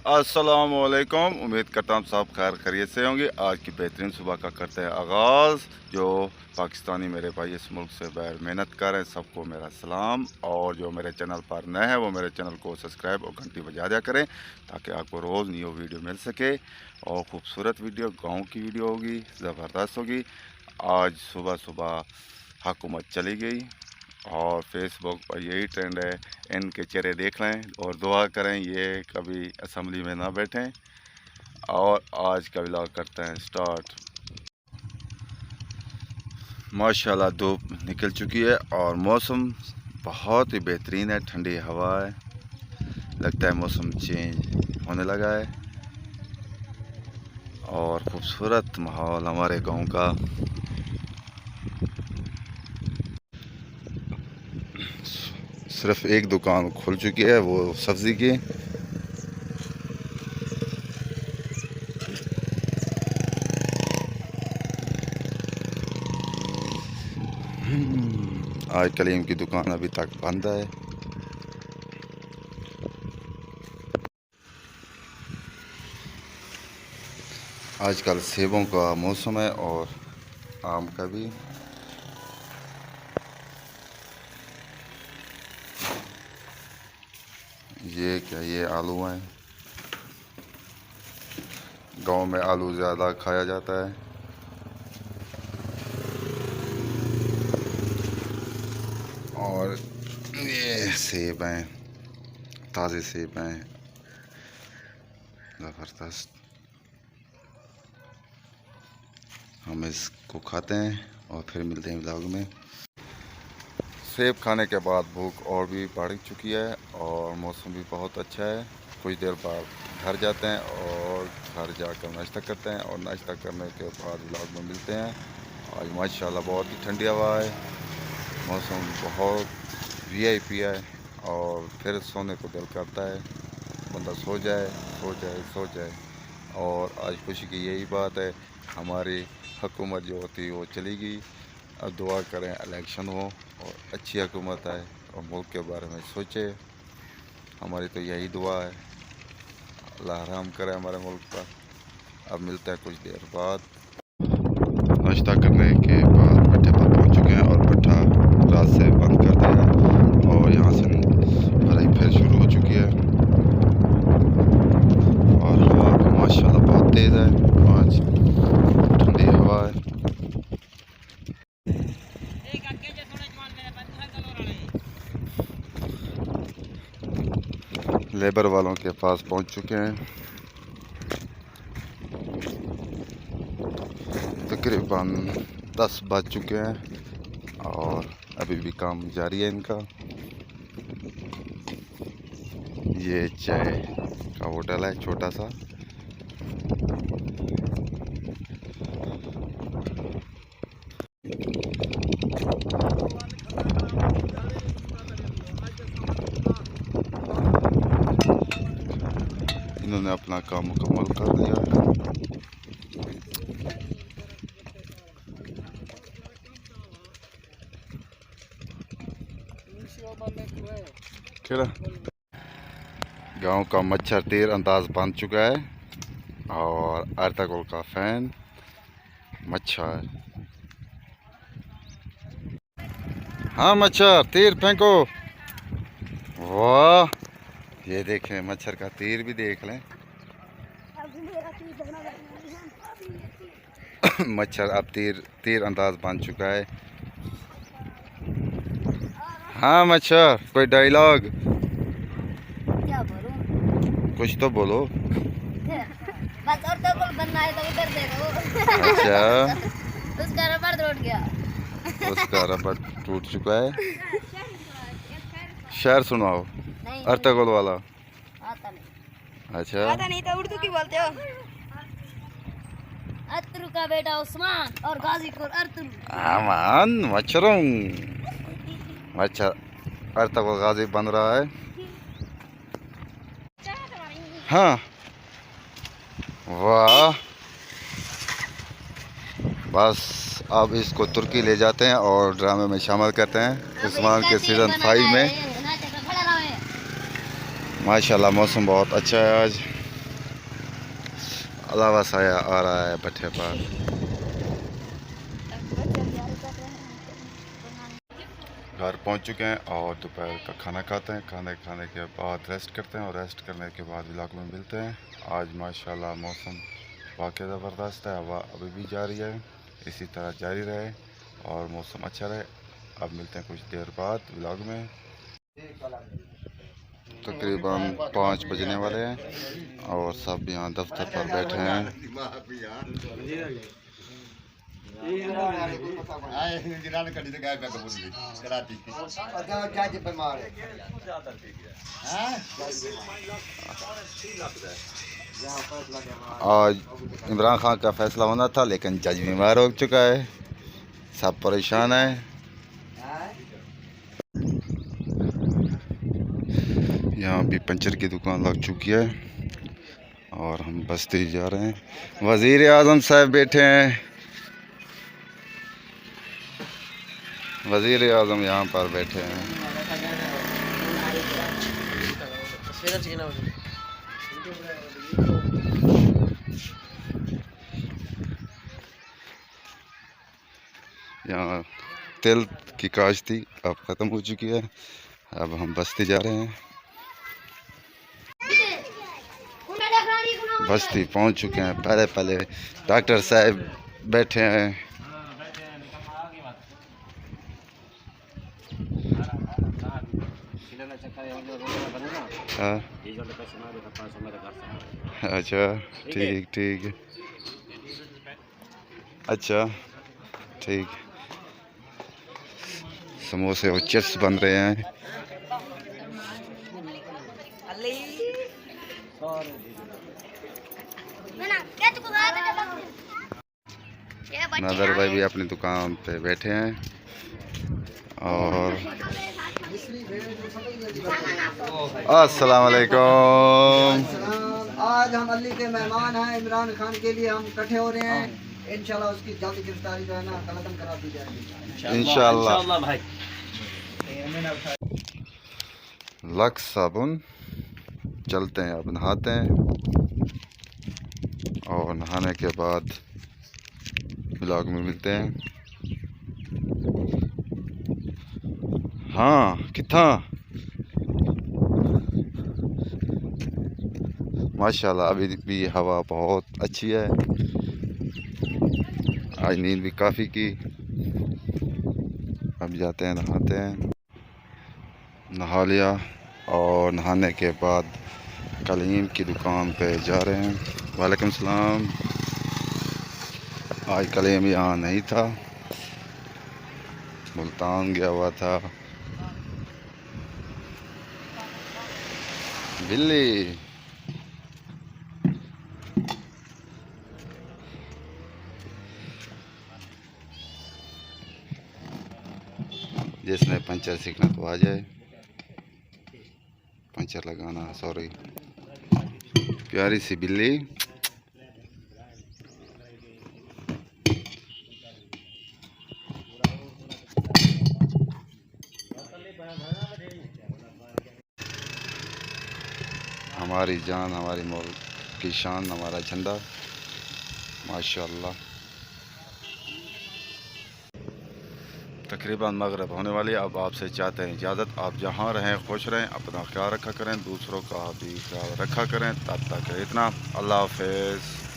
अस्सलामुअलैकुम। उम्मीद करता हूँ सब खैर खैरियत से होंगे। आज की बेहतरीन सुबह का करते हैं आगाज़। जो पाकिस्तानी मेरे भाई इस मुल्क से बाहर मेहनत कर रहे हैं, सबको मेरा सलाम। और जो मेरे चैनल पर नए हैं वो मेरे चैनल को सब्सक्राइब और घंटी बजा दिया करें ताकि आपको रोज़ न्यू वीडियो मिल सके। और ख़ूबसूरत वीडियो, गाँव की वीडियो होगी, ज़बरदस्त होगी। आज सुबह सुबह हुकूमत चली गई और फेसबुक पर यही ट्रेंड है, इनके चेहरे देख लें और दुआ करें ये कभी असम्बली में ना बैठें। और आज का व्लॉग करते हैं स्टार्ट। माशाल्लाह धूप निकल चुकी है और मौसम बहुत ही बेहतरीन है, ठंडी हवा है, लगता है मौसम चेंज होने लगा है। और ख़ूबसूरत माहौल हमारे गांव का। सिर्फ एक दुकान खुल चुकी है, वो सब्ज़ी की। आज कलीम की दुकान अभी तक बंद है। आजकल सेबों का मौसम है और आम का भी। ये क्या, ये आलू हैं। गांव में आलू ज़्यादा खाया जाता है। और ये सेब हैं, ताज़े सेब हैं, ज़बरदस्त। हम इसको खाते हैं और फिर मिलते हैं व्लॉग में। सेब खाने के बाद भूख और भी बढ़ चुकी है और मौसम भी बहुत अच्छा है। कुछ देर बाद घर जाते हैं और घर जाकर नाश्ता करते हैं और नाश्ता करने के बाद व्लॉग में मिलते हैं। आज माशाल्लाह बहुत ही ठंडी हवा है, मौसम बहुत वीआईपी है और फिर सोने को दिल करता है, बंदा सो जाए सो जाए सो जाए। और आज खुशी की यही बात है, हमारी हुकूमत जो होती है वो चली गई। अब दुआ करें इलेक्शन हो और अच्छी हुकूमत आए और मुल्क के बारे में सोचे। हमारी तो यही दुआ है, अल्लाह रहम करे हमारे मुल्क पर। अब मिलते हैं कुछ देर बाद। नाश्ता करने के बाद भट्टे पर पहुंच चुके हैं और भट्टा रात से बंद कर दिया है और यहाँ से भराई फिर शुरू हो चुकी है। और हवा भी माशाल्लाह बहुत तेज़ है, आज ठंडी हवा है। लेबर वालों के पास पहुंच चुके हैं। तकरीबन 10 बज चुके हैं और अभी भी काम जारी है इनका। ये चाय का होटल है छोटा सा। इन्होंने अपना काम मुकम्मल कर दिया। गांव का मच्छर तीर अंदाज बन चुका है और अर्तगुल का फैन मच्छर। हाँ मच्छर तीर फेंको। वाह, ये देखें मच्छर का तीर भी देख लें। मच्छर अब तीर अंदाज बन चुका है। हाँ मच्छर, कोई डायलॉग क्या बोलूं? कुछ तो बोलो। बस और तो कुल बनना है तो इधर दे दो। अच्छा, उसका रबड़ टूट गया। उसका रबड़ टूट चुका है। शेर सुनाओ, अर्तगुल वाला। आता नहीं। अच्छा, आता नहीं तो उर्दू की बोलते हो। अतरू का बेटा उस्मान और गाजीपुर अरतुल। आमान मच्छरों, मच्छर अर्तगुल गाजी बन रहा है। हाँ, वाह। बस अब इसको तुर्की ले जाते हैं और ड्रामे में शामिल करते हैं उस्मान के सीज़न 5 में। माशाल्लाह मौसम बहुत अच्छा है आज। अलावा साया आ रहा है भट्टे पर। घर पहुंच चुके हैं और दोपहर का खाना खाते हैं। खाने के बाद रेस्ट करते हैं और रेस्ट करने के बाद व्लॉग में मिलते हैं। आज माशाल्लाह मौसम वाकई ज़बरदस्त है, हवा अभी भी जारी है, इसी तरह जारी रहे और मौसम अच्छा रहे। अब मिलते हैं कुछ देर बाद व्लॉग में। तकरीबन 5 बजने वाले हैं और सब यहाँ दफ्तर पर बैठे हैं। आज इमरान खान का फैसला होना था लेकिन जज बीमार हो चुका है, सब परेशान है। यहाँ भी पंचर की दुकान लग चुकी है और हम बस्ती जा रहे हैं। वज़ीर आज़म साहब बैठे हैं, वज़ीर आज़म यहाँ पर बैठे हैं। यहाँ तेल की काश थी, अब ख़त्म हो चुकी है। अब हम बस्ती जा रहे हैं। बस्ती पहुंच चुके हैं। पहले डॉक्टर साहब बैठे हैं। हाँ अच्छा ठीक अच्छा ठीक। समोसे और चिप्स बन रहे हैं। नादर भाई भी अपनी दुकान पे बैठे हैं और अस्सलाम वालेकुम। आज हम अली के मेहमान हैं, इमरान खान के लिए हम इकट्ठे हो रहे हैं। इंशाल्लाह उसकी जल्द गिरफ्तारी जो है ना खत्म करा दी जाएगी इंशाल्लाह भाई। लक्स साबुन चलते हैं, अब नहाते हैं और नहाने के बाद व्लॉग में मिलते हैं। हाँ कितना माशाल्लाह अभी भी हवा बहुत अच्छी है। आज नींद भी काफ़ी की। अब जाते हैं नहाते हैं। नहा लिया और नहाने के बाद कलीम की दुकान पे जा रहे हैं। वालेकुम सलाम। आज कलीम यहाँ नहीं था, मुल्तान गया हुआ था। बिल्ली जिसने पंचर सीखना तो आ जाए, पंचर लगाना। सॉरी प्यारी सी बिल्ली। हमारी जान, हमारी मुल्क की शान, हमारा झंडा माशाल्लाह। तकरीबन मगरिब होने वाली। अब आपसे चाहते हैं इजाज़त। आप जहाँ रहें खुश रहें, अपना ख्याल रखा करें, दूसरों का भी ख्याल रखा करें। तब तक इतना, अल्लाह हाफ़िज़।